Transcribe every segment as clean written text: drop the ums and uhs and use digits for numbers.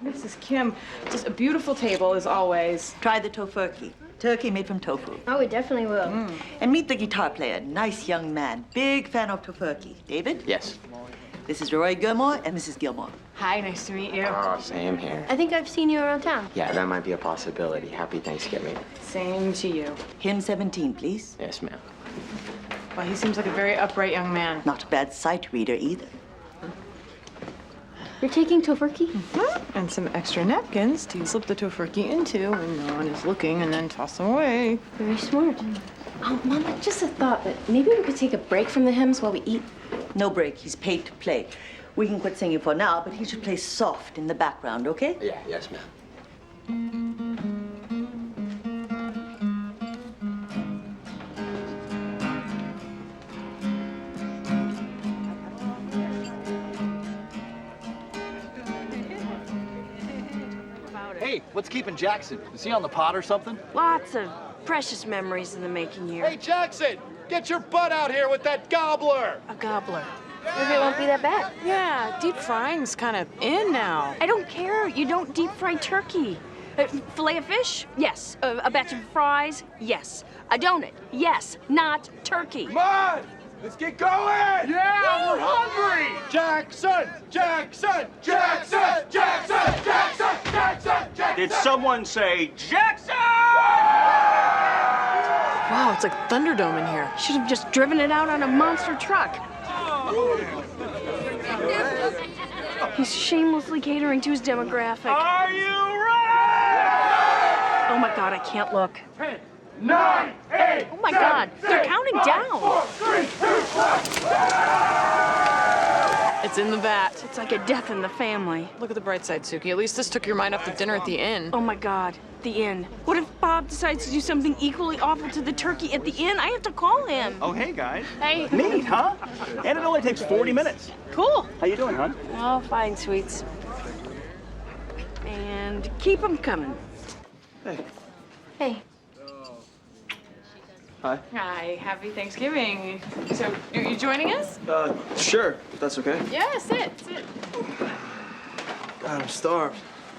Mrs. Kim, just a beautiful table as always. Try the tofurkey. Turkey made from tofu. Oh, we definitely will. And meet the guitar player. Nice young man. Big fan of tofurkey. David? Yes. This is Rory Gilmore and Mrs. Gilmore. Hi, nice to meet you. Oh, same here. I think I've seen you around town. Yeah, that might be a possibility. Happy Thanksgiving. Same to you. Hymn 17, please. Yes, ma'am. Well, he seems like a very upright young man. Not a bad sight reader either. You're taking tofurkey? And some extra napkins to slip the tofurkey into when no one is looking and then toss them away. Very smart. Oh, Mama, just a thought that maybe we could take a break from the hymns while we eat. No break. He's paid to play. We can quit singing for now, but he should play soft in the background, okay? Yeah, yes, ma'am. Hey, what's keeping Jackson? Is he on the pot or something? Lots of precious memories in the making here. Hey, Jackson! Get your butt out here with that gobbler! A gobbler. Maybe it won't be that bad. Yeah, deep frying's kind of in now. I don't care. You don't deep fry turkey. Fillet of fish? Yes. A batch of fries? Yes. A donut? Yes. Not turkey. Come on! Let's get going! Yeah, we're hungry! Jackson! Jackson! Jackson! Jackson! Jackson! Jackson! Jackson! Did someone say Jackson? Wow, it's like Thunderdome in here. Should have just driven it out on a monster truck. He's shamelessly catering to his demographic. Are you ready? Oh my God, I can't look. 10, 9, 8, Oh my God, they're counting down. 4, 3, 2, 1. It's in the vat. It's like a death in the family. Look at the bright side, Sookie. At least this took your mind off the dinner at the inn. Oh my God, the inn. What if Bob decides to do something equally awful to the turkey at the inn? I have to call him. Oh, hey, guys. Hey. Neat, huh? And it only takes 40 minutes. Cool. How you doing, hon? Oh, fine, sweets. And keep them coming. Hey. Hey. Hi. Hi, happy Thanksgiving. So, you joining us? Sure, if that's okay. Yeah, sit. God, I'm starved.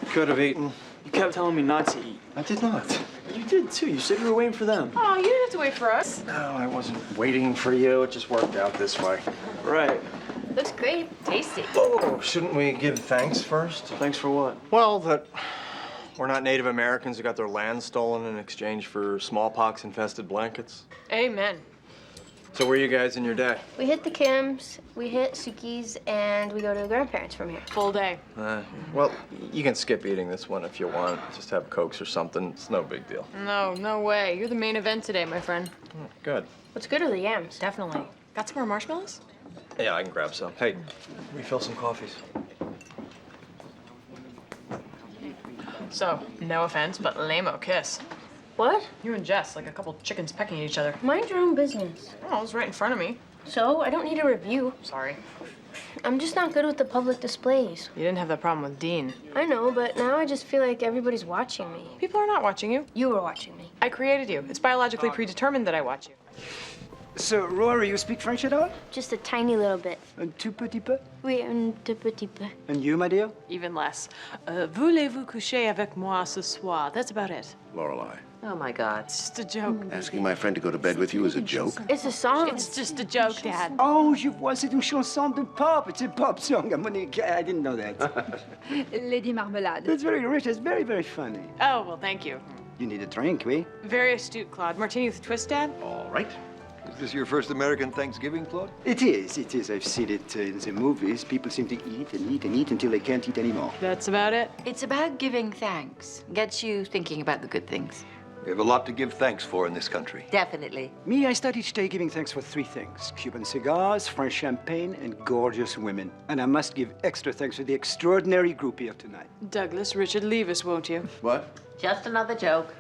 Could have eaten. You kept telling me not to eat. I did not. You did, too. You said you were waiting for them. Oh, you didn't have to wait for us. No, I wasn't waiting for you. It just worked out this way. Right. Looks great. Tasty. Oh, shouldn't we give thanks first? Thanks for what? Well, that we're not Native Americans who got their land stolen in exchange for smallpox-infested blankets. Amen. So where are you guys in your day? We hit the Kims, we hit Sookie's, and we go to the grandparents from here. Full day. Well, you can skip eating this one if you want. Just have Cokes or something. It's no big deal. No way. You're the main event today, my friend. Good. What's good are the yams? Definitely. Got some more marshmallows? Yeah, I can grab some. Hey, refill some coffees. So, no offense, but lame-o kiss. What? You and Jess, like a couple chickens pecking at each other. Mind your own business. Oh, it was right in front of me. So, I don't need a review. Sorry. I'm just not good with the public displays. You didn't have that problem with Dean. I know, but now I just feel like everybody's watching me. People are not watching you. You were watching me. I created you. It's biologically predetermined that I watch you. So, Rory, you speak French at all? Just a tiny little bit. Un tout petit peu? Oui, un tout petit peu. And you, my dear? Even less. Voulez-vous coucher avec moi ce soir? That's about it. Lorelai, Oh my God, it's just a joke. asking my friend to go to bed with you is a joke? It's a song. It's just a joke, Dad. Oh, je vois, c'est une chanson de pop. It's a pop song. I didn't know that. Lady Marmelade. That's very rich. It's very, very funny. Oh, well, thank you. You need a drink, oui? Very astute, Claude. Martini with a twist, Dad? All right. Is this your first American Thanksgiving, Claude? It is. It is. I've seen it in the movies. People seem to eat and eat and eat until they can't eat anymore. That's about it? It's about giving thanks. Gets you thinking about the good things. We have a lot to give thanks for in this country. Definitely. Me, I start each day giving thanks for three things: Cuban cigars, French champagne, and gorgeous women. And I must give extra thanks for the extraordinary group here tonight. Douglas, Richard, leave us, won't you? What? Just another joke.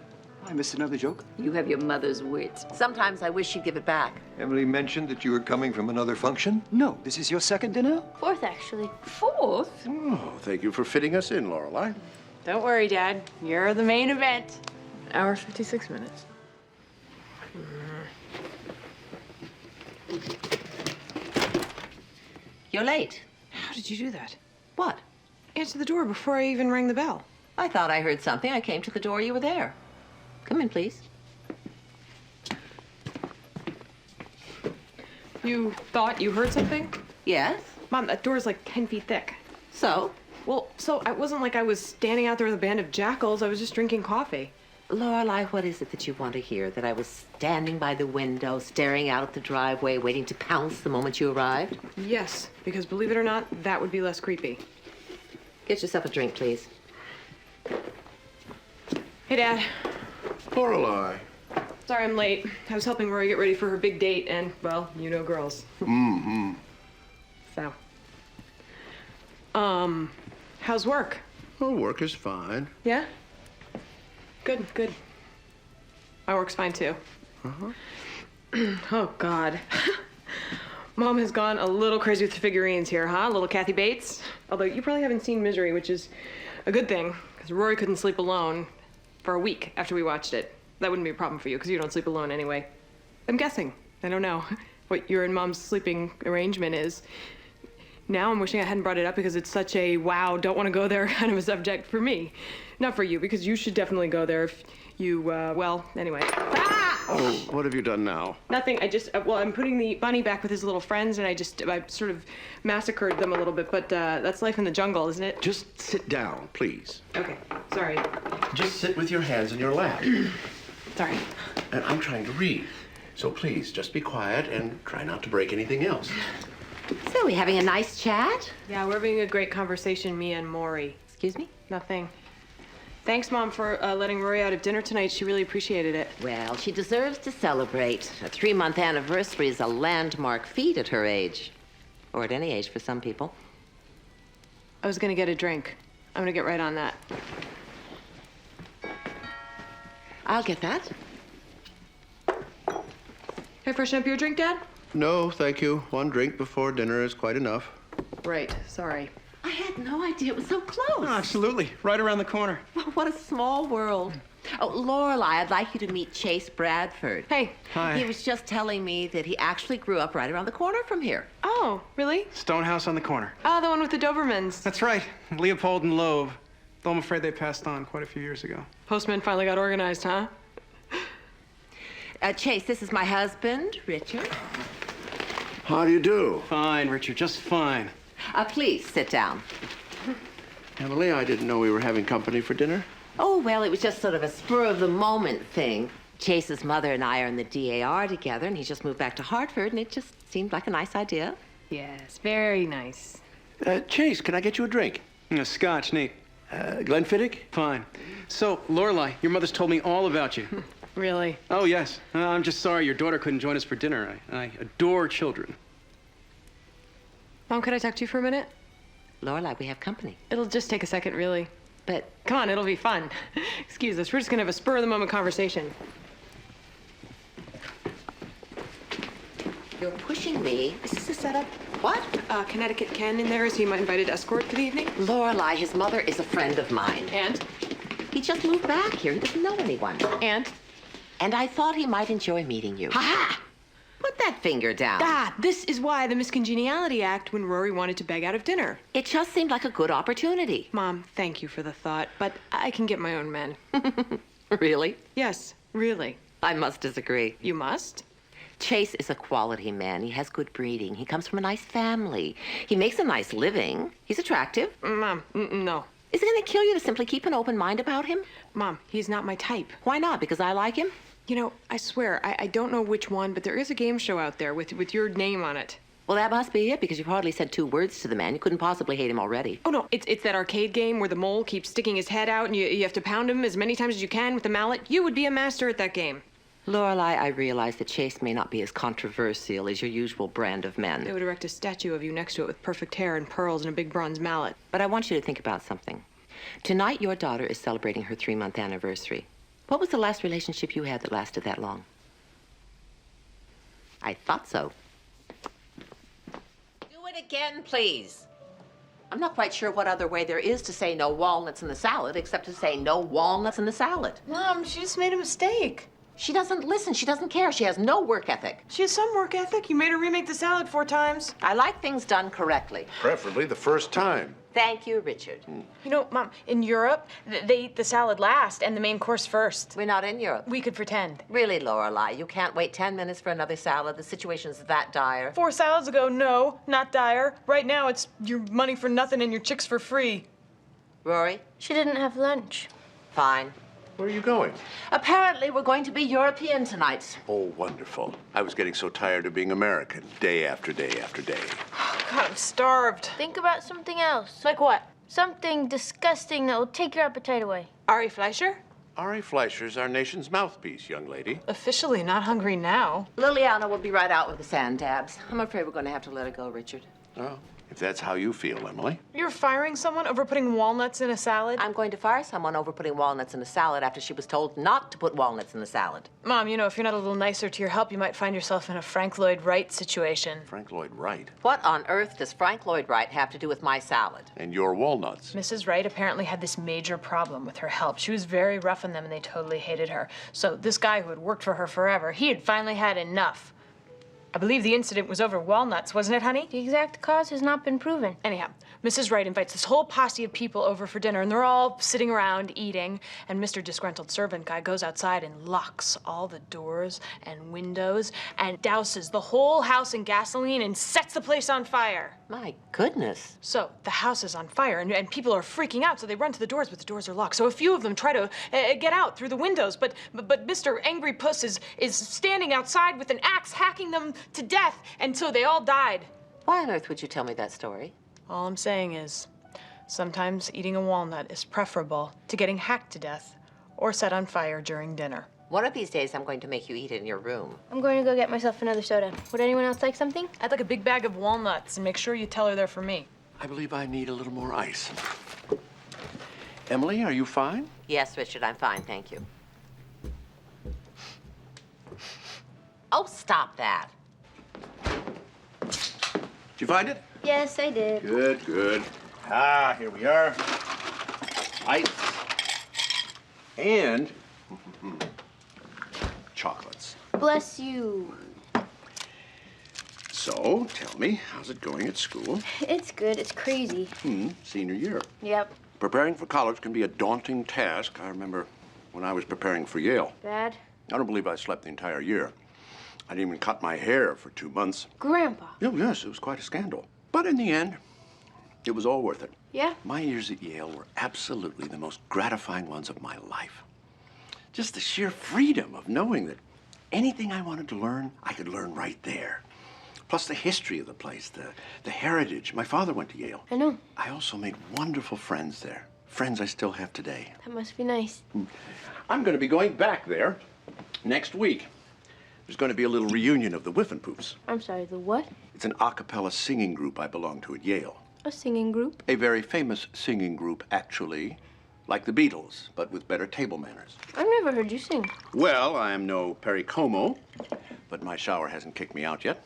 I missed another joke. You have your mother's wit. Sometimes I wish she'd give it back. Emily mentioned that you were coming from another function? No, this is your second dinner? Fourth, actually. Fourth? Oh, thank you for fitting us in, Lorelai. Don't worry, Dad. You're the main event. Hour 56 minutes. You're late. How did you do that? What? answer the door before I even rang the bell. I thought I heard something. I came to the door. You were there. Come in, please. You thought you heard something? Yes? Mom, that door's like 10 feet thick. So? Well, so it wasn't like I was standing out there with a band of jackals. I was just drinking coffee. Lorelai, what is it that you want to hear? That I was standing by the window, staring out at the driveway, waiting to pounce the moment you arrived? Yes, because believe it or not, that would be less creepy. Get yourself a drink, please. Hey, Dad. Lorelai. Sorry I'm late. I was helping Rory get ready for her big date, and, well, you know girls. Mm-hmm. So. How's work? Well, work is fine. Yeah? Good, good. My work's fine, too. Uh-huh. Oh, God. Mom has gone a little crazy with the figurines here, huh? Little Kathy Bates? Although you probably haven't seen Misery, which is a good thing, because Rory couldn't sleep alone for a week after we watched it. That wouldn't be a problem for you, because you don't sleep alone anyway. I'm guessing. I don't know what your and Mom's sleeping arrangement is. Now I'm wishing I hadn't brought it up because it's such a wow, don't want to go there kind of a subject for me. Not for you, because you should definitely go there if you, well, anyway. Ah! Oh, what have you done now? Nothing, I just, well, I'm putting the bunny back with his little friends, and I sort of massacred them a little bit, but that's life in the jungle, isn't it? Just sit down, please. Okay, sorry. Just sit with your hands in your lap. Sorry. And I'm trying to read. So please, just be quiet and try not to break anything else. So, we having a nice chat? Yeah, we're having a great conversation, me and Maury. Excuse me? Nothing. Thanks, Mom, for letting Rory out of dinner tonight. She really appreciated it. Well, she deserves to celebrate. A 3-month anniversary is a landmark feat at her age. Or at any age for some people. I was gonna get a drink. I'm gonna get right on that. I'll get that. Can I freshen up your drink, Dad? No, thank you. One drink before dinner is quite enough. Right, sorry. I had no idea it was so close. Oh, absolutely. Right around the corner. What a small world. Oh, Lorelai, I'd like you to meet Chase Bradford. Hey. Hi. He was just telling me that he actually grew up right around the corner from here. Oh, really? Stonehouse on the corner. Oh, the one with the Dobermans. That's right. Leopold and Loeb. Though I'm afraid they passed on quite a few years ago. Postman finally got organized, huh? Chase, this is my husband, Richard. How do you do? Fine, Richard, just fine. Please sit down. Emily, I didn't know we were having company for dinner. Oh, well, it was just sort of a spur-of-the-moment thing. Chase's mother and I are in the DAR together, and he's just moved back to Hartford, and it just seemed like a nice idea. Yes, very nice. Chase, can I get you a drink? A scotch, neat. Glenfiddich? Fine. So, Lorelai, your mother's told me all about you. Really? Oh, yes. I'm just sorry your daughter couldn't join us for dinner. I adore children. Mom, could I talk to you for a minute? Lorelai, we have company. It'll just take a second, really. But... Come on, it'll be fun. Excuse us, we're just gonna have a spur-of-the-moment conversation. You're pushing me. Is this a setup? What? Connecticut Ken in there. Is he my invited escort for the evening? Lorelai, his mother is a friend of mine. And? He just moved back here. He doesn't know anyone. And? And I thought he might enjoy meeting you. Ha-ha! Put that finger down. Ah, this is why the Miscongeniality Act when Rory wanted to beg out of dinner. It just seemed like a good opportunity. Mom, thank you for the thought, but I can get my own men. Really? Yes, really. I must disagree. You must? Chase is a quality man. He has good breeding. He comes from a nice family. He makes a nice living. He's attractive. Mom, no. Is it going to kill you to simply keep an open mind about him? Mom, he's not my type. Why not? Because I like him? You know, I swear, I don't know which one, but there is a game show out there with your name on it. Well, that must be it, because you've hardly said 2 words to the man. You couldn't possibly hate him already. Oh, no, it's that arcade game where the mole keeps sticking his head out and you have to pound him as many times as you can with the mallet. You would be a master at that game. Lorelai, I realize that Chase may not be as controversial as your usual brand of men. They would erect a statue of you next to it with perfect hair and pearls and a big bronze mallet. But I want you to think about something. Tonight, your daughter is celebrating her 3-month anniversary. What was the last relationship you had that lasted that long? I thought so. Do it again, please. I'm not quite sure what other way there is to say no walnuts in the salad except to say no walnuts in the salad. Mom, she just made a mistake. She doesn't listen. She doesn't care. She has no work ethic. She has some work ethic. You made her remake the salad 4 times. I like things done correctly. Preferably the first time. Thank you, Richard. You know, Mom, in Europe, they eat the salad last and the main course first. We're not in Europe. We could pretend. Really, Lorelai, you can't wait 10 minutes for another salad. The situation's that dire. 4 salads ago, no, not dire. Right now, it's your money for nothing and your chicks for free. Rory? She didn't have lunch. Fine. Where are you going? Apparently, we're going to be European tonight. Oh, wonderful. I was getting so tired of being American, day after day after day. God, I'm starved. Think about something else. Like what? Something disgusting that will take your appetite away. Ari Fleischer? Ari Fleischer's our nation's mouthpiece, young lady. Officially not hungry now. Liliana will be right out with the sand dabs. I'm afraid we're going to have to let her go, Richard. Oh, if that's how you feel, Emily. You're firing someone over putting walnuts in a salad? I'm going to fire someone over putting walnuts in a salad after she was told not to put walnuts in the salad. Mom, you know, if you're not a little nicer to your help, you might find yourself in a Frank Lloyd Wright situation. Frank Lloyd Wright? What on earth does Frank Lloyd Wright have to do with my salad? And your walnuts. Mrs. Wright apparently had this major problem with her help. She was very rough on them and they totally hated her. So this guy who had worked for her forever, he had finally had enough. I believe the incident was over walnuts, wasn't it, honey? The exact cause has not been proven. Anyhow, Mrs. Wright invites this whole posse of people over for dinner, and they're all sitting around eating, and Mr. Disgruntled Servant Guy goes outside and locks all the doors and windows and douses the whole house in gasoline and sets the place on fire. My goodness. So the house is on fire, and people are freaking out, so they run to the doors, but the doors are locked. So a few of them try to get out through the windows, but Mr. Angry Puss is standing outside with an axe, hacking them to death, and so they all died. Why on earth would you tell me that story? All I'm saying is, sometimes eating a walnut is preferable to getting hacked to death or set on fire during dinner. One of these days, I'm going to make you eat it in your room. I'm going to go get myself another soda. Would anyone else like something? I'd like a big bag of walnuts, and make sure you tell her they're for me. I believe I need a little more ice. Emily, are you fine? Yes, Richard, I'm fine, thank you. Oh, stop that. Did you find it? Yes, I did. Good, good. Ah, here we are. Ice. And chocolates. Bless you. So, tell me, how's it going at school? It's good. It's crazy. Senior year. Yep. Preparing for college can be a daunting task. I remember when I was preparing for Yale. Bad? I don't believe I slept the entire year. I didn't even cut my hair for 2 months. Grandpa. Oh, yes, it was quite a scandal. But in the end, it was all worth it. Yeah? My years at Yale were absolutely the most gratifying ones of my life. Just the sheer freedom of knowing that anything I wanted to learn, I could learn right there. Plus the history of the place, the heritage. My father went to Yale. I know. I also made wonderful friends there. Friends I still have today. That must be nice. I'm going to be going back there next week. There's going to be a little reunion of the Whiffenpoofs. I'm sorry, the what? It's an a cappella singing group I belong to at Yale. A singing group? A very famous singing group, actually. Like the Beatles, but with better table manners. I've never heard you sing. Well, I am no Perry Como, but my shower hasn't kicked me out yet.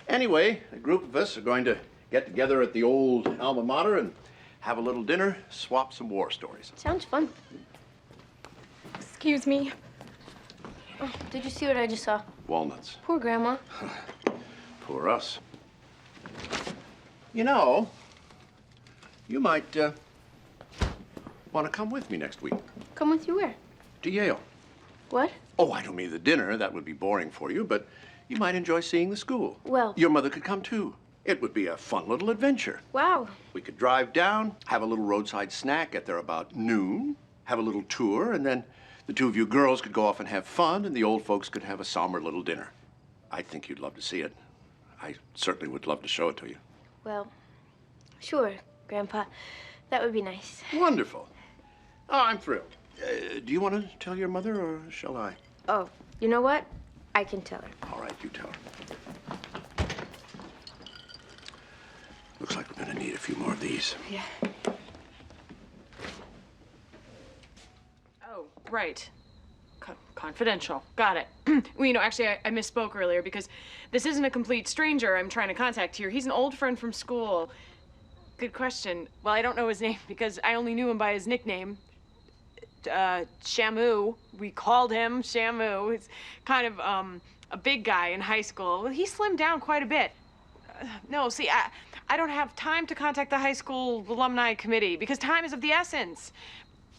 Anyway, a group of us are going to get together at the old alma mater and have a little dinner, swap some war stories. Sounds fun. Excuse me. Oh, did you see what I just saw? Walnuts. Poor Grandma. Poor us. You know, you might want to come with me next week Come with you where? to Yale. What? Oh, I don't mean the dinner. That would be boring for you, but you might enjoy seeing the school. Well. Your mother could come too. It would be a fun little adventure. Wow. We could drive down, have a little roadside snack, get there about noon, have a little tour, and then the two of you girls could go off and have fun, and the old folks could have a somber little dinner. I think you'd love to see it. I certainly would love to show it to you. Well, sure, Grandpa. That would be nice. Wonderful. Oh, I'm thrilled. Do you want to tell your mother, or shall I? Oh, you know what? I can tell her. All right, you tell her. Looks like we're going to need a few more of these. Yeah. Oh, right. Confidential. Got it. Well, you know, actually, I misspoke earlier because this isn't a complete stranger I'm trying to contact here. He's an old friend from school. Good question. Well, I don't know his name because I only knew him by his nickname. Shamu. We called him Shamu. He's kind of a big guy in high school. Well, he slimmed down quite a bit. No, see, I don't have time to contact the high school alumni committee because time is of the essence.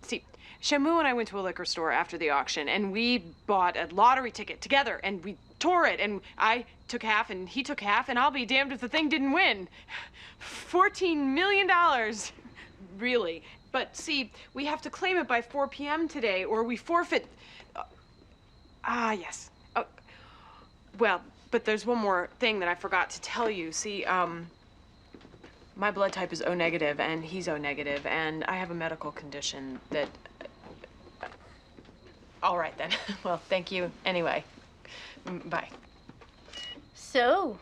See, Shamu and I went to a liquor store after the auction, and we bought a lottery ticket together, and we tore it, and I took half, and he took half, and I'll be damned if the thing didn't win. $14 million. Really. But see, we have to claim it by 4 p.m. today, or we forfeit. Yes. Well, but there's one more thing that I forgot to tell you. See, my blood type is O negative, and he's O negative, and I have a medical condition that. All right then. Well, thank you anyway. Bye. So,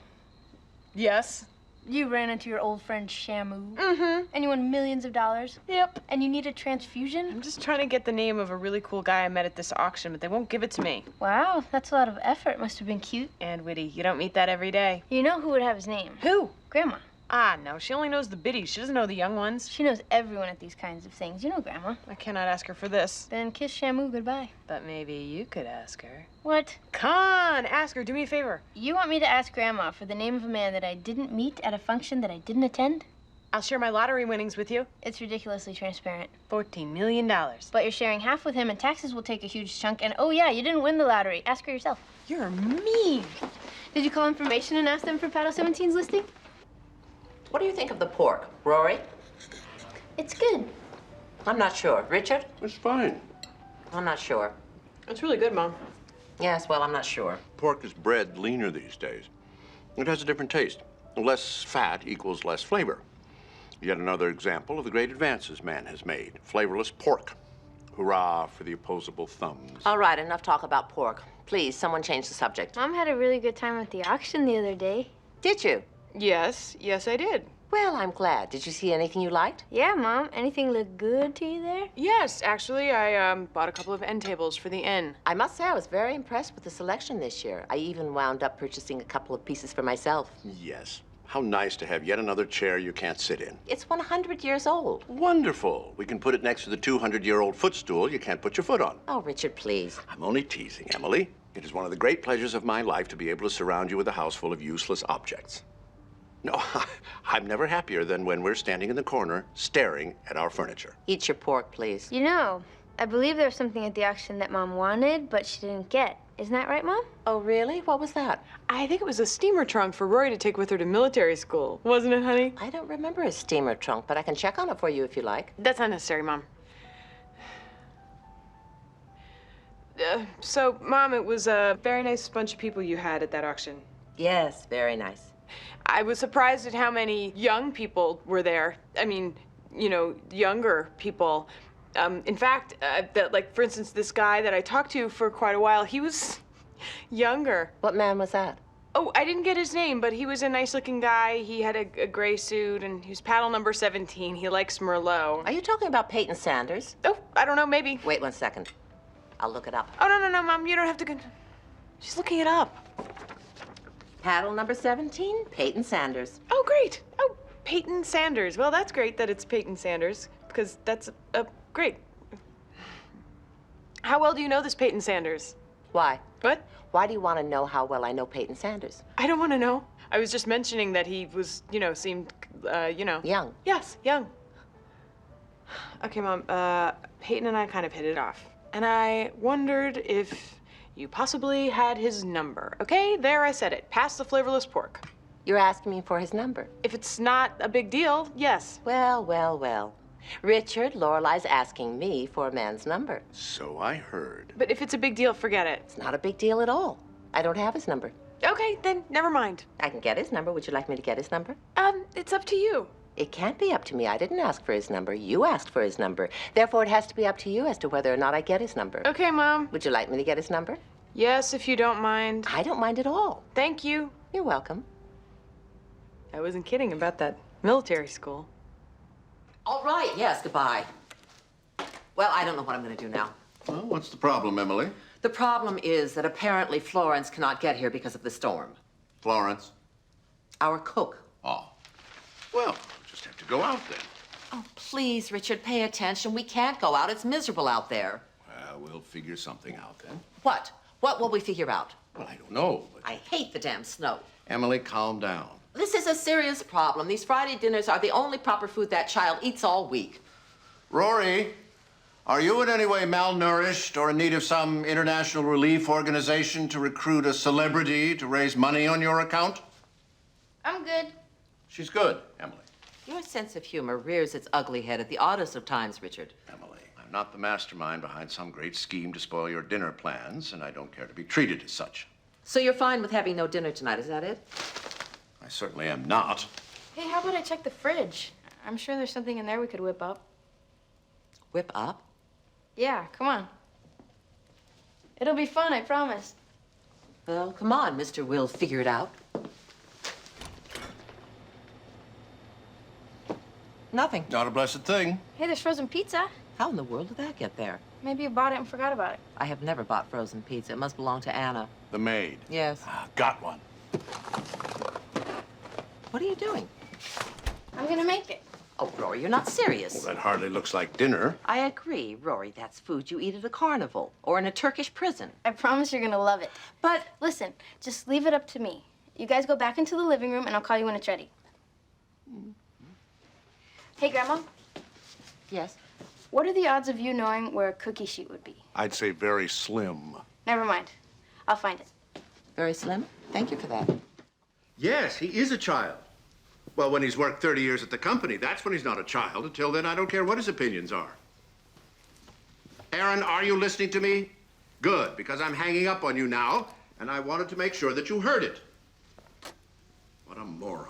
Yes. you ran into your old friend Shamu. Mm-hmm. And you won millions of dollars. Yep. And you need a transfusion? I'm just trying to get the name of a really cool guy I met at this auction, but they won't give it to me. Wow, that's a lot of effort. Must have been cute. And witty. You don't meet that every day. You know who would have his name? Who? Grandma. Ah, no. She only knows the biddies. She doesn't know the young ones. She knows everyone at these kinds of things. You know Grandma. I cannot ask her for this. Then kiss Shamu goodbye. But maybe you could ask her. What? Come on, ask her. Do me a favor. You want me to ask Grandma for the name of a man that I didn't meet at a function that I didn't attend? I'll share my lottery winnings with you. It's ridiculously transparent. $14 million. But you're sharing half with him, and taxes will take a huge chunk. And oh yeah, you didn't win the lottery. Ask her yourself. You're mean. Did you call information and ask them for Paddle 17's listing? What do you think of the pork, Rory? It's good. I'm not sure. Richard? It's fine. I'm not sure. It's really good, Mom. Yes, well, I'm not sure. Pork is bred leaner these days. It has a different taste. Less fat equals less flavor. Yet another example of the great advances man has made. Flavorless pork. Hurrah for the opposable thumbs. All right, enough talk about pork. Please, someone change the subject. Mom had a really good time at the auction the other day. Did you? Yes, I did. Well, I'm glad. Did you see anything you liked? Yeah, Mom. Anything look good to you there? Yes, actually, I bought a couple of end tables for the inn. I must say I was very impressed with the selection this year. I even wound up purchasing a couple of pieces for myself. Yes. How nice to have yet another chair you can't sit in. It's 100 years old. Wonderful. We can put it next to the 200-year-old footstool you can't put your foot on. Oh, Richard, please. I'm only teasing, Emily. It is one of the great pleasures of my life to be able to surround you with a house full of useless objects. No, I'm never happier than when we're standing in the corner staring at our furniture. Eat your pork, please. You know, I believe there was something at the auction that Mom wanted, but she didn't get. Isn't that right, Mom? Oh, really? What was that? I think it was a steamer trunk for Rory to take with her to military school. Wasn't it, honey? I don't remember a steamer trunk, but I can check on it for you if you like. That's not necessary, Mom. So, Mom, it was a very nice bunch of people you had at that auction. Yes, very nice. I was surprised at how many young people were there. I mean, you know, younger people. In fact, like, for instance, this guy that I talked to for quite a while, he was younger. What man was that? Oh, I didn't get his name, but he was a nice-looking guy. He had a gray suit, and he was paddle number 17. He likes Merlot. Are you talking about Peyton Sanders? Oh, I don't know, maybe. Wait 1 second. I'll look it up. Oh, no, Mom, you don't have to. She's looking it up. Paddle number 17, Peyton Sanders. Oh, great. Oh, Peyton Sanders. Well, that's great that it's Peyton Sanders, because that's great. How well do you know this Peyton Sanders? Why? What? Why do you want to know how well I know Peyton Sanders? I don't want to know. I was just mentioning that he was, seemed, Young. Yes, young. Okay, Mom, Peyton and I kind of hit it off. And I wondered if you possibly had his number. Okay, there I said it. Pass the flavorless pork. You're asking me for his number? If it's not a big deal, yes. Well. Richard, Lorelai's asking me for a man's number. So I heard. But if it's a big deal, forget it. It's not a big deal at all. I don't have his number. Okay, then never mind. I can get his number. Would you like me to get his number? It's up to you. It can't be up to me. I didn't ask for his number. You asked for his number. Therefore, it has to be up to you as to whether or not I get his number. Okay, Mom. Would you like me to get his number? Yes, if you don't mind. I don't mind at all. Thank you. You're welcome. I wasn't kidding about that military school. All right, yes, goodbye. Well, I don't know what I'm going to do now. Well, what's the problem, Emily? The problem is that apparently Florence cannot get here because of the storm. Florence? Our cook. Oh. Well, we'll just have to go out then. Oh, please, Richard, pay attention. We can't go out. It's miserable out there. Well, we'll figure something out then. What? What will we figure out? Well, I don't know, but... I hate the damn snow. Emily, calm down. This is a serious problem. These Friday dinners are the only proper food that child eats all week. Rory, are you in any way malnourished or in need of some international relief organization to recruit a celebrity to raise money on your account? I'm good. She's good, Emily. Your sense of humor rears its ugly head at the oddest of times, Richard. Emily, I'm not the mastermind behind some great scheme to spoil your dinner plans, and I don't care to be treated as such. So you're fine with having no dinner tonight, is that it? I certainly am not. Hey, how about I check the fridge? I'm sure there's something in there we could whip up. Whip up? Yeah, come on. It'll be fun, I promise. Well, come on, Mr. Will figure it out. Nothing. Not a blessed thing. Hey, there's frozen pizza. How in the world did that get there? Maybe you bought it and forgot about it. I have never bought frozen pizza. It must belong to Anna. The maid. Yes. Got one. What are you doing? I'm gonna make it. Oh, Rory, you're not serious. Well, that hardly looks like dinner. I agree, Rory. That's food you eat at a carnival or in a Turkish prison. I promise you're gonna love it. But listen, just leave it up to me. You guys go back into the living room and I'll call you when it's ready. Hey, Grandma. Yes? What are the odds of you knowing where a cookie sheet would be? I'd say very slim. Never mind. I'll find it. Very slim? Thank you for that. Yes, he is a child. Well, when he's worked 30 years at the company, that's when he's not a child. Until then, I don't care what his opinions are. Aaron, are you listening to me? Good, because I'm hanging up on you now, and I wanted to make sure that you heard it. What a moron.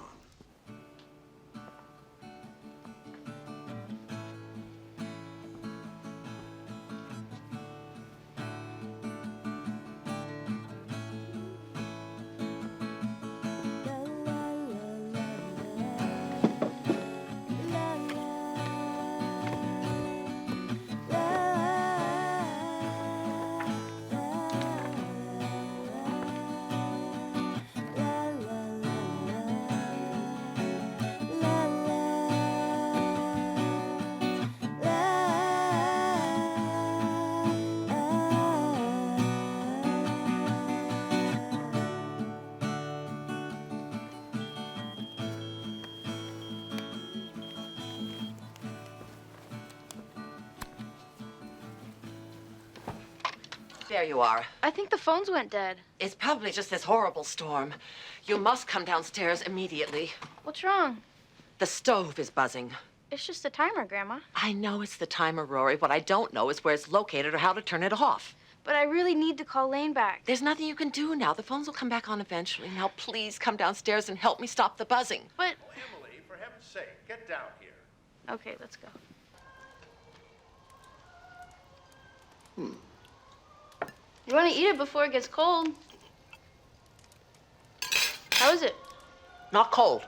There you are. I think the phones went dead. It's probably just this horrible storm. You must come downstairs immediately. What's wrong? The stove is buzzing. It's just a timer, Grandma. I know it's the timer, Rory. What I don't know is where it's located or how to turn it off. But I really need to call Lane back. There's nothing you can do now. The phones will come back on eventually. Now, please come downstairs and help me stop the buzzing. But... Oh, Emily, for heaven's sake, get down here. Okay, let's go. You want to eat it before it gets cold. How is it? Not cold.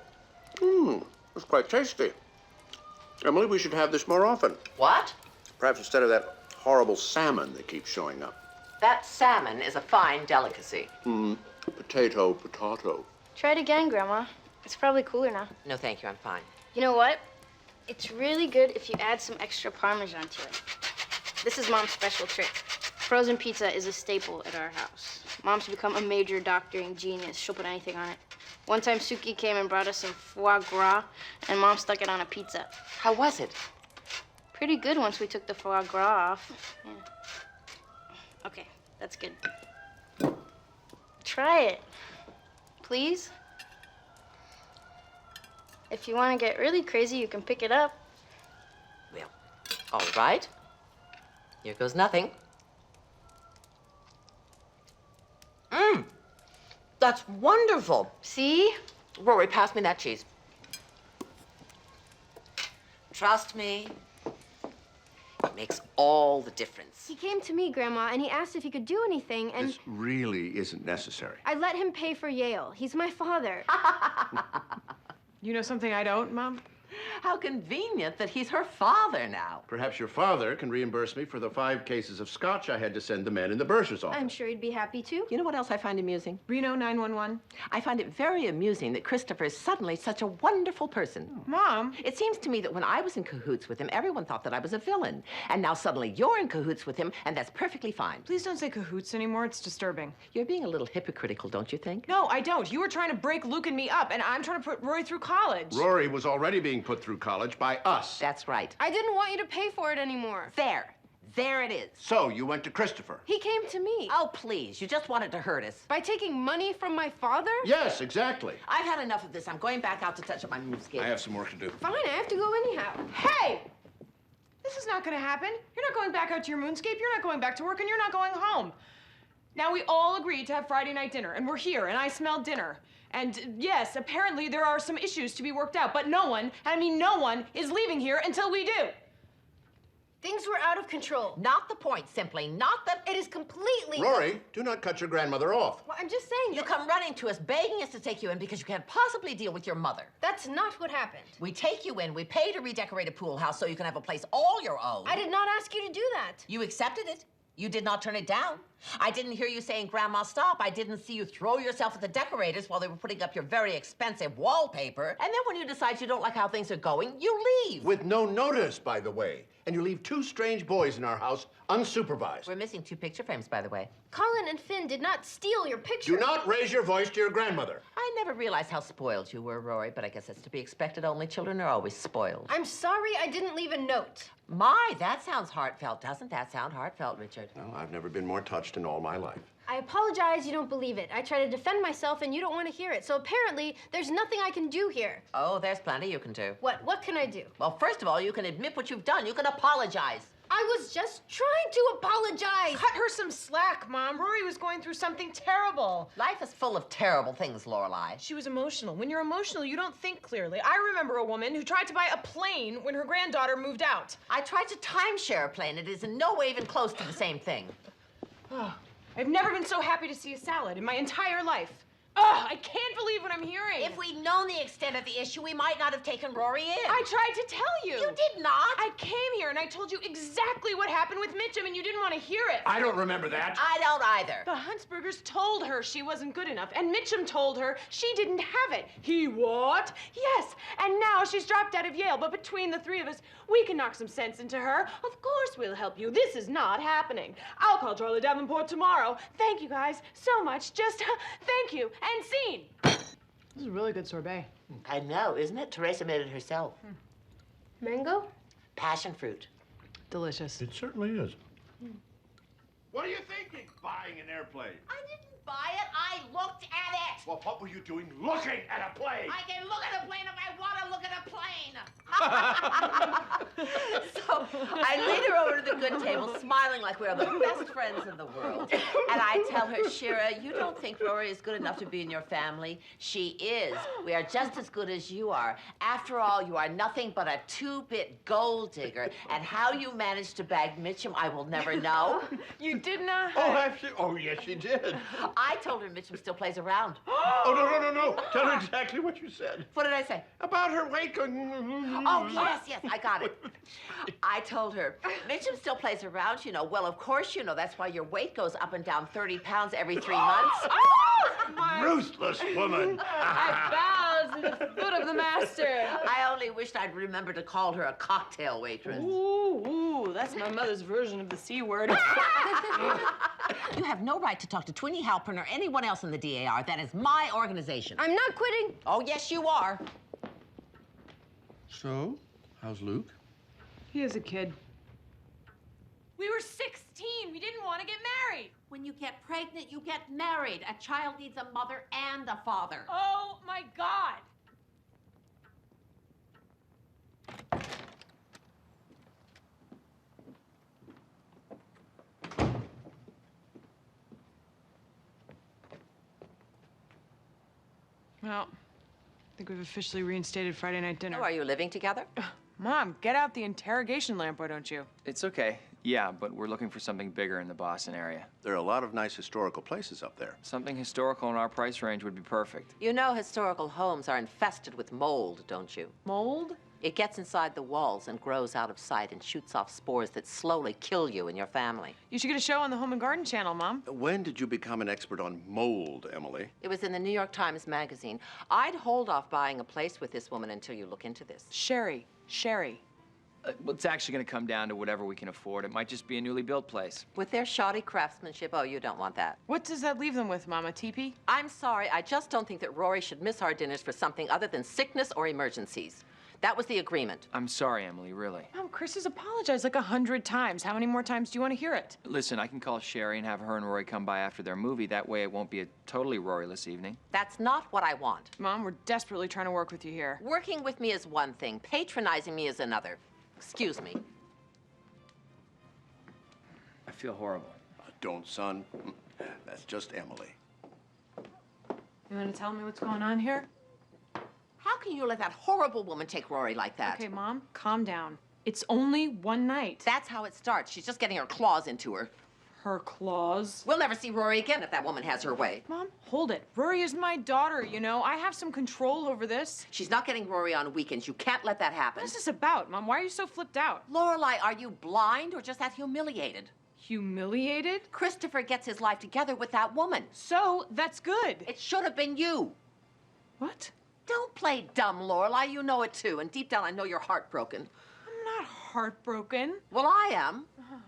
It's quite tasty. Emily, we should have this more often. What? Perhaps instead of that horrible salmon that keeps showing up. That salmon is a fine delicacy. Potato. Try it again, Grandma. It's probably cooler now. No, thank you. I'm fine. You know what? It's really good if you add some extra Parmesan to it. This is Mom's special trick. Frozen pizza is a staple at our house. Mom's become a major doctoring genius. She'll put anything on it. One time, Sookie came and brought us some foie gras, and Mom stuck it on a pizza. How was it? Pretty good once we took the foie gras off. Yeah. Okay, that's good. Try it, please. If you want to get really crazy, you can pick it up. Well, all right. Here goes nothing. That's wonderful. See? Rory, pass me that cheese. Trust me. It makes all the difference. He came to me, Grandma, and he asked if he could do anything, and... This really isn't necessary. I let him pay for Yale. He's my father. You know something I don't, Mom? How convenient that he's her father now. Perhaps your father can reimburse me for the 5 cases of scotch I had to send the man in the bursar's office. I'm sure he'd be happy to. You know what else I find amusing? Reno 911. I find it very amusing that Christopher is suddenly such a wonderful person. Mom. It seems to me that when I was in cahoots with him, everyone thought that I was a villain. And now suddenly you're in cahoots with him, and that's perfectly fine. Please don't say cahoots anymore. It's disturbing. You're being a little hypocritical, don't you think? No, I don't. You were trying to break Luke and me up, and I'm trying to put Rory through college. Rory was already being put through college by us. That's right. I didn't want you to pay for it anymore. There. There it is. So you went to Christopher? He came to me. Oh, please. You just wanted to hurt us. By taking money from my father? Yes, exactly. I've had enough of this. I'm going back out to touch up my moonscape. I have some work to do. Fine, I have to go anyhow. Hey! This is not gonna happen. You're not going back out to your moonscape, you're not going back to work, and you're not going home. Now, we all agreed to have Friday night dinner, and we're here, and I smell dinner. And yes, apparently there are some issues to be worked out, but no one, I mean no one, is leaving here until we do. Things were out of control. Not the point, simply. Not that it is completely... Rory, do not cut your grandmother off. Well, I'm just saying... You come running to us, begging us to take you in because you can't possibly deal with your mother. That's not what happened. We take you in, we pay to redecorate a pool house so you can have a place all your own. I did not ask you to do that. You accepted it. You did not turn it down. I didn't hear you saying, Grandma, stop. I didn't see you throw yourself at the decorators while they were putting up your very expensive wallpaper. And then when you decide you don't like how things are going, you leave. With no notice, by the way. And you leave 2 strange boys in our house unsupervised. We're missing 2 picture frames, by the way. Colin and Finn did not steal your picture. Do not raise your voice to your grandmother. I never realized how spoiled you were, Rory, but I guess that's to be expected. Only children are always spoiled. I'm sorry I didn't leave a note. My, that sounds heartfelt. Doesn't that sound heartfelt, Richard? No, I've never been more touched in all my life. I apologize you don't believe it. I try to defend myself and you don't want to hear it. So apparently, there's nothing I can do here. Oh, there's plenty you can do. What? What can I do? Well, first of all, you can admit what you've done. You can apologize. I was just trying to apologize. Cut her some slack, Mom. Rory was going through something terrible. Life is full of terrible things, Lorelai. She was emotional. When you're emotional, you don't think clearly. I remember a woman who tried to buy a plane when her granddaughter moved out. I tried to timeshare a plane. It is in no way even close to the same thing. Oh, I've never been so happy to see a salad in my entire life. Ugh, I can't believe what I'm hearing. If we'd known the extent of the issue, we might not have taken Rory in. I tried to tell you. You did not. I came here and I told you exactly what happened with Mitchum and you didn't want to hear it. I don't remember that. I don't either. The Huntsbergers told her she wasn't good enough and Mitchum told her she didn't have it. He what? Yes, and now she's dropped out of Yale, but between the 3 of us, we can knock some sense into her. Of course we'll help you. This is not happening. I'll call Charlie Davenport tomorrow. Thank you guys so much. Just thank you. And scene. This is really good sorbet. I know, isn't it? Teresa made it herself. Mango? Passion fruit. Delicious. It certainly is. What are you thinking, buying an airplane? I didn't buy it. I looked at it. Well, what were you doing looking at a plane? I can look at a plane if I want to look at a plane. So I lead her over to the good table, smiling like we're the best friends in the world. And I tell her, Shira, you don't think Rory is good enough to be in your family. She is. We are just as good as you are. After all, you are nothing but a 2-bit gold digger. And how you managed to bag Mitchum, I will never know. You did not? Oh, actually, oh, yes, she did. I told her Mitchum still plays around. Oh, no. Tell her exactly what you said. What did I say? About her weight going... Oh, yes, I got it. I told her, Mitchum still plays around, you know. Well, of course, you know. That's why your weight goes up and down 30 pounds every 3 months. Ruthless woman. I bow to the foot of the master. I only wished I'd remembered to call her a cocktail waitress. Ooh, that's my mother's version of the C word. You have no right to talk to Twinnie Halpern or anyone else in the DAR. That is my organization. I'm not quitting. Oh, yes, you are. So, how's Luke? He is a kid. We were 16. We didn't want to get married. When you get pregnant, you get married. A child needs a mother and a father. Oh, my God. Well, I think we've officially reinstated Friday night dinner. Oh, are you living together? Mom, get out the interrogation lamp, why don't you? It's okay. Yeah, but we're looking for something bigger in the Boston area. There are a lot of nice historical places up there. Something historical in our price range would be perfect. You know historical homes are infested with mold, don't you? Mold? It gets inside the walls and grows out of sight and shoots off spores that slowly kill you and your family. You should get a show on the Home and Garden channel, Mom. When did you become an expert on mold, Emily? It was in the New York Times Magazine. I'd hold off buying a place with this woman until you look into this. Sherry. Well, it's actually going to come down to whatever we can afford. It might just be a newly built place. With their shoddy craftsmanship, oh, you don't want that. What does that leave them with, Mama? Teepee? I'm sorry, I just don't think that Rory should miss our dinners for something other than sickness or emergencies. That was the agreement. I'm sorry, Emily, really. Mom, Chris has apologized like 100 times. How many more times do you want to hear it? Listen, I can call Sherry and have her and Rory come by after their movie. That way it won't be a totally Rory-less evening. That's not what I want. Mom, we're desperately trying to work with you here. Working with me is one thing. Patronizing me is another. Excuse me. I feel horrible. Don't, son. That's just Emily. You want to tell me what's going on here? How can you let that horrible woman take Rory like that? Okay, Mom, calm down. It's only one night. That's how it starts. She's just getting her claws into her. Her claws? We'll never see Rory again if that woman has her way. Mom, hold it. Rory is my daughter, you know. I have some control over this. She's not getting Rory on weekends. You can't let that happen. What is this about, Mom? Why are you so flipped out? Lorelai, are you blind or just that humiliated? Humiliated? Christopher gets his life together with that woman. So, that's good. It should have been you. What? Don't play dumb, Lorelai. You know it too. And deep down, I know you're heartbroken. I'm not heartbroken. Well, I am.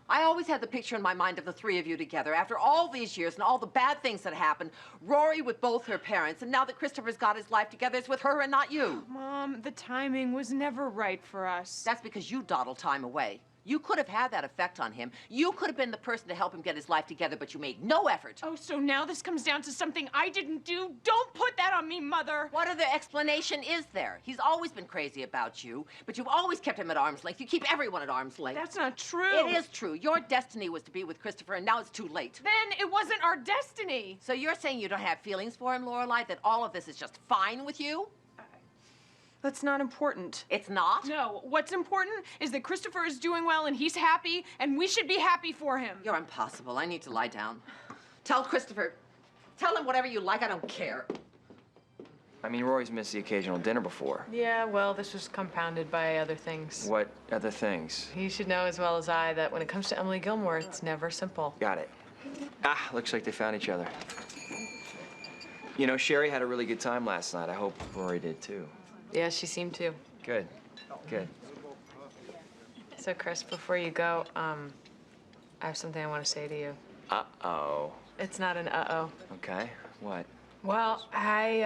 I always had the picture in my mind of the three of you together. After all these years and all the bad things that happened, Rory with both her parents, and now that Christopher's got his life together, it's with her and not you. Mom, the timing was never right for us. That's because you dawdle time away. You could have had that effect on him. You could have been the person to help him get his life together, but you made no effort. Oh, so now this comes down to something I didn't do? Don't put that on me, Mother! What other explanation is there? He's always been crazy about you, but you've always kept him at arm's length. You keep everyone at arm's length. That's not true. It is true. Your destiny was to be with Christopher, and now it's too late. Then it wasn't our destiny. So you're saying you don't have feelings for him, Lorelai, that all of this is just fine with you? That's not important. It's not? No. What's important is that Christopher is doing well and he's happy, and we should be happy for him. You're impossible. I need to lie down. Tell Christopher. Tell him whatever you like. I don't care. I mean, Rory's missed the occasional dinner before. Yeah, well, this was compounded by other things. What other things? You should know as well as I that when it comes to Emily Gilmore, it's never simple. Got it. Ah, looks like they found each other. You know, Sherry had a really good time last night. I hope Rory did too. Yeah, she seemed to. Good. Good. So, Chris, before you go, I have something I want to say to you. Uh-oh. It's not an uh-oh. Okay. What? Well, I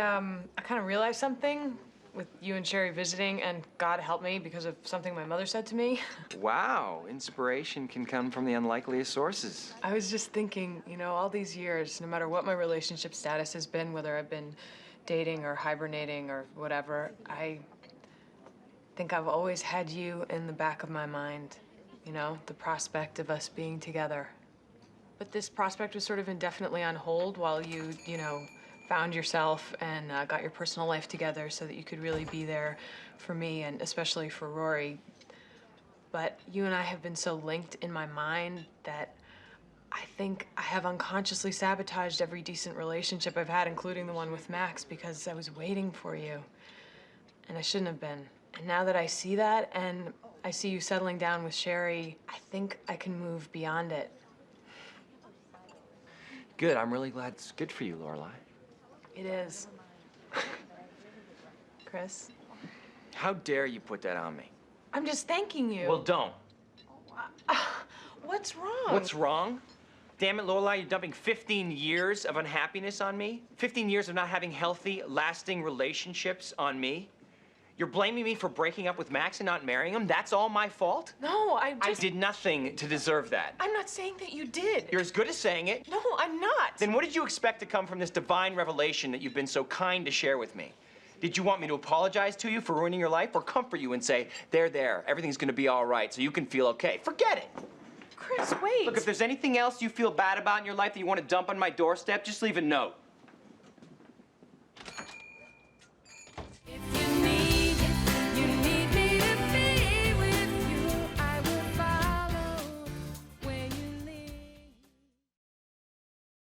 kind of realized something with you and Sherry visiting, and God help me because of something my mother said to me. Wow. Inspiration can come from the unlikeliest sources. I was just thinking, you know, all these years, no matter what my relationship status has been, whether I've been dating or hibernating or whatever, I think I've always had you in the back of my mind, you know, the prospect of us being together. But this prospect was sort of indefinitely on hold while you know, found yourself and got your personal life together so that you could really be there for me and especially for Rory. But you and I have been so linked in my mind that I think I have unconsciously sabotaged every decent relationship I've had, including the one with Max, because I was waiting for you. And I shouldn't have been. And now that I see that, and I see you settling down with Sherry, I think I can move beyond it. Good. I'm really glad it's good for you, Lorelai. It is. Chris? How dare you put that on me? I'm just thanking you. Well, don't. What's wrong? What's wrong? Damn it, Lorelai, you're dumping 15 years of unhappiness on me? 15 years of not having healthy, lasting relationships on me? You're blaming me for breaking up with Max and not marrying him? That's all my fault? No, I did nothing to deserve that. I'm not saying that you did. You're as good as saying it. No, I'm not. Then what did you expect to come from this divine revelation that you've been so kind to share with me? Did you want me to apologize to you for ruining your life or comfort you and say, there, everything's gonna be all right so you can feel okay? Forget it. Chris, wait. Look, if there's anything else you feel bad about in your life that you want to dump on my doorstep, just leave a note.